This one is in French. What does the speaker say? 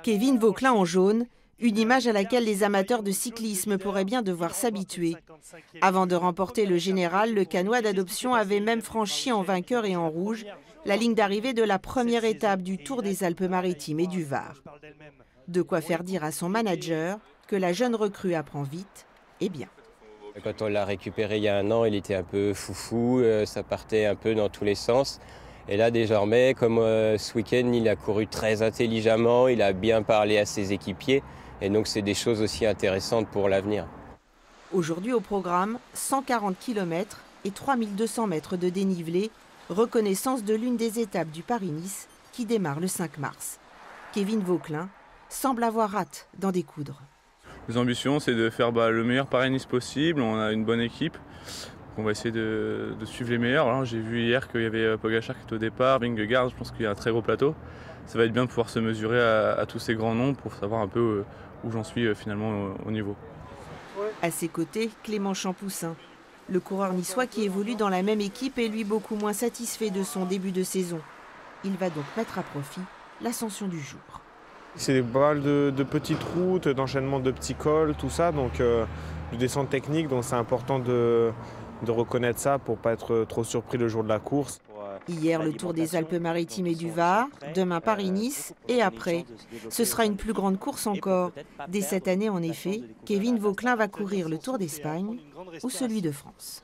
Kevin Vauquelin en jaune, une image à laquelle les amateurs de cyclisme pourraient bien devoir s'habituer. Avant de remporter le général, le Canois d'adoption avait même franchi en vainqueur et en rouge la ligne d'arrivée de la première étape du Tour des Alpes-Maritimes et du Var. De quoi faire dire à son manager que la jeune recrue apprend vite et bien. Quand on l'a récupéré il y a un an, il était un peu foufou, ça partait un peu dans tous les sens. Et là, désormais, comme ce week-end, il a couru très intelligemment, il a bien parlé à ses équipiers. Et donc, c'est des choses aussi intéressantes pour l'avenir. Aujourd'hui au programme, 140 km et 3200 mètres de dénivelé, reconnaissance de l'une des étapes du Paris-Nice qui démarre le 5 mars. Kevin Vauquelin semble avoir hâte d'en découdre. Les ambitions, c'est de faire le meilleur Paris-Nice possible. On a une bonne équipe. On va essayer de suivre les meilleurs. J'ai vu hier qu'il y avait Pogacar qui était au départ, Vingegaard, je pense qu'il y a un très gros plateau. Ça va être bien de pouvoir se mesurer à tous ces grands noms pour savoir un peu où j'en suis finalement au niveau. À ses côtés, Clément Champoussin. Le coureur niçois qui évolue dans la même équipe est lui beaucoup moins satisfait de son début de saison. Il va donc mettre à profit l'ascension du jour. C'est pas mal de petites routes, d'enchaînement de petits cols, tout ça, donc de descente technique, donc c'est important de reconnaître ça pour ne pas être trop surpris le jour de la course. Hier, le Tour des Alpes-Maritimes et du Var, demain Paris-Nice et après. Ce sera une plus grande course encore. Dès cette année, en effet, Kevin Vauquelin va courir le Tour d'Espagne ou celui de France.